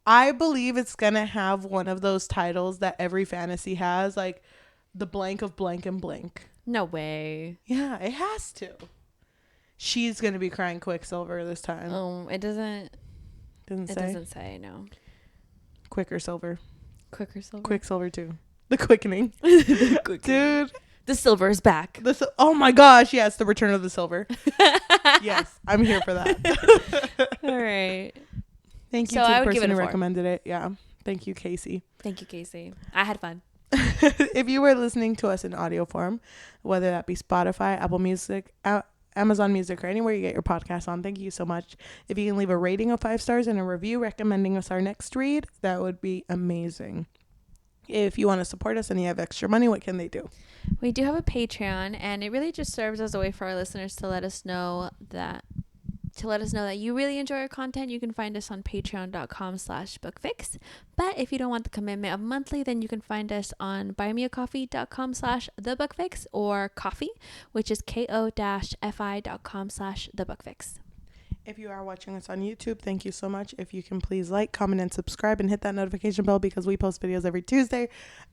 I believe it's gonna have one of those titles that every fantasy has, like the blank of blank and blank. No way. Yeah, it has to. She's gonna be crying Quicksilver this time. It doesn't. Doesn't It say. doesn't say, no. Quick or Silver. Quicker silver. Quicksilver 2. The quickening. Dude. The silver is back. Oh my gosh, yes, the return of the silver. Yes, I'm here for that. All right. Thank you So to I the would give person it a who 4. recommended it. Yeah. Thank you, Casey. Thank you, Casey. I had fun. If you were listening to us in audio form, whether that be Spotify, Apple Music, Amazon Music, or anywhere you get your podcasts on, thank you so much. If you can leave a rating of 5 stars and a review recommending us our next read, that would be amazing. If you want to support us and you have extra money, what can they do? We do have a Patreon, and it really just serves as a way for our listeners to let us know that you really enjoy our content. You can find us on patreon.com/bookfix. But if you don't want the commitment of monthly, then you can find us on buymeacoffee.com/thebookfix or coffee, which is ko-fi.com/thebookfix. If you are watching us on YouTube, thank you so much. If you can please like, comment, and subscribe and hit that notification bell, because we post videos every Tuesday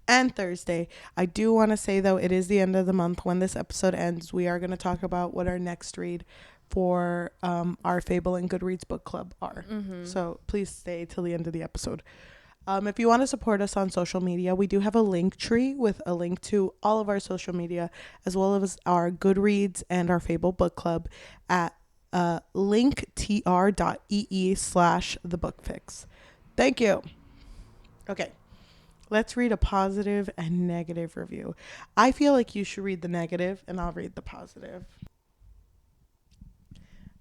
and Thursday. I do want to say, though, it is the end of the month. When this episode ends, we are going to talk about what our next read for our Fable and Goodreads book club are. So please stay till the end of the episode. If you want to support us on social media, we do have a link tree with a link to all of our social media, as well as our Goodreads and our Fable book club at linktr.ee/thebookfix. Thank you. Okay, let's read a positive and negative review. I feel like you should read the negative and I'll read the positive.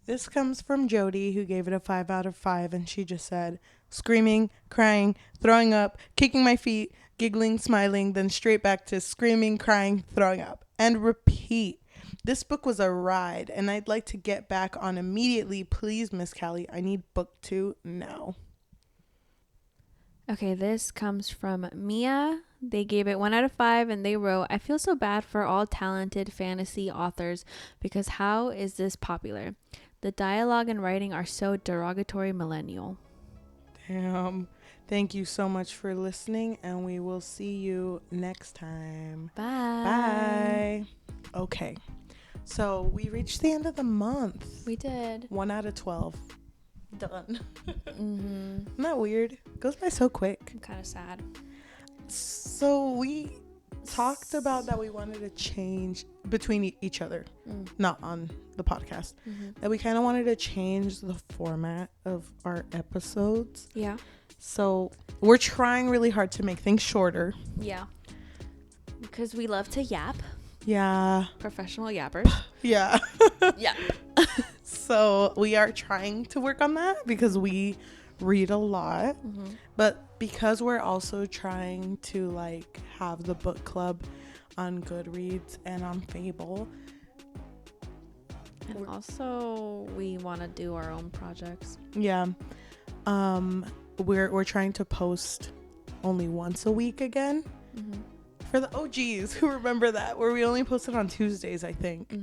This comes from Jody, who gave it a 5 out of 5, and she just said, screaming, crying, throwing up, kicking my feet, giggling, smiling, then straight back to screaming, crying, throwing up, and repeat. This book was a ride, and I'd like to get back on immediately. Please, Miss Callie, I need book 2 now. Okay, this comes from Mia. They gave it 1 out of 5, and they wrote, I feel so bad for all talented fantasy authors, because how is this popular? The dialogue and writing are so derogatory millennial. Damn. Thank you so much for listening, and we will see you next time. Bye. Bye. Okay. So we reached the end of the month. We did. 1 out of 12. Done. Mm-hmm. Isn't that weird? It goes by so quick. I'm kind of sad. So we talked about that we wanted to change between each other, not on the podcast, that we kind of wanted to change the format of our episodes. Yeah. So we're trying really hard to make things shorter. Yeah. Because we love to yap. Yeah. Professional yappers. Yeah. Yeah. So we are trying to work on that because we read a lot. But because we're also trying to like have the book club on Goodreads and on Fable. And also we want to do our own projects. Yeah. We're trying to post only once a week again. For the OGs who remember that, where we only posted on Tuesdays, I think.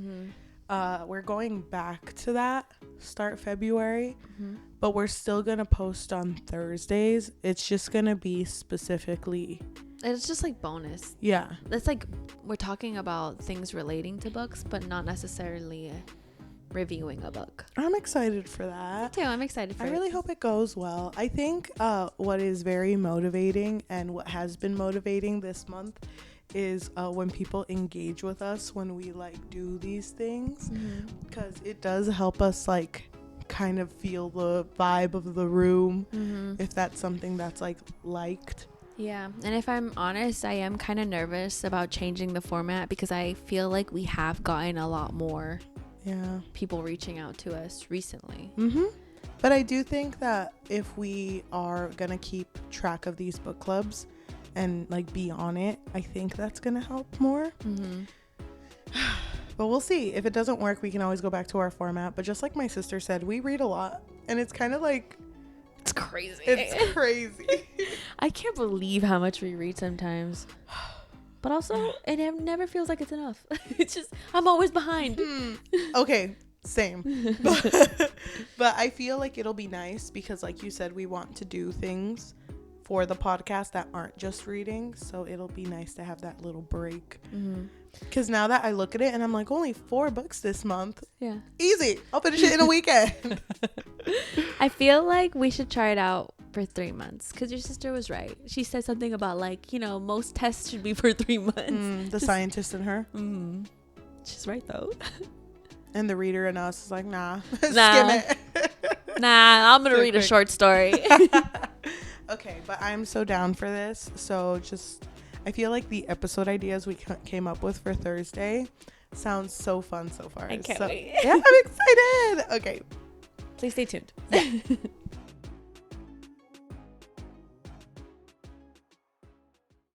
We're going back to that start February, but we're still gonna post on Thursdays. It's just gonna be specifically, it's just like bonus. Yeah, It's like we're talking about things relating to books, but not necessarily reviewing a book. I'm excited for that. Me too. I'm excited for I it. really hope it goes well. I think what is very motivating and what has been motivating this month is when people engage with us when we like do these things, because it does help us like kind of feel the vibe of the room, if that's something that's like liked. Yeah. And if I'm honest, I am kind of nervous about changing the format because I feel like we have gotten a lot more people reaching out to us recently. But I do think that if we are gonna keep track of these book clubs and like be on it, I think that's gonna help more. But we'll see. If it doesn't work, we can always go back to our format. But just like my sister said, we read a lot, and it's kind of like, It's crazy. it's crazy. I can't believe how much we read sometimes. But also, it never feels like it's enough. It's just, I'm always behind. Okay, same. But I feel like it'll be nice because, like you said, we want to do things for the podcast that aren't just reading. So it'll be nice to have that little break. Because now that I look at it and I'm like, only 4 books this month. Yeah. Easy. I'll finish it in a weekend. I feel like we should try it out for 3 months because your sister was right. She said something about like, most tests should be for 3 months. The scientist in her. She's right though. And the reader in us is like, nah. Nah. Skim it. Nah, I'm going to read a short story. Okay, but I'm so down for this. So I feel like the episode ideas we came up with for Thursday sounds so fun so far. I can't wait. Yeah, I'm excited. Okay. Please stay tuned.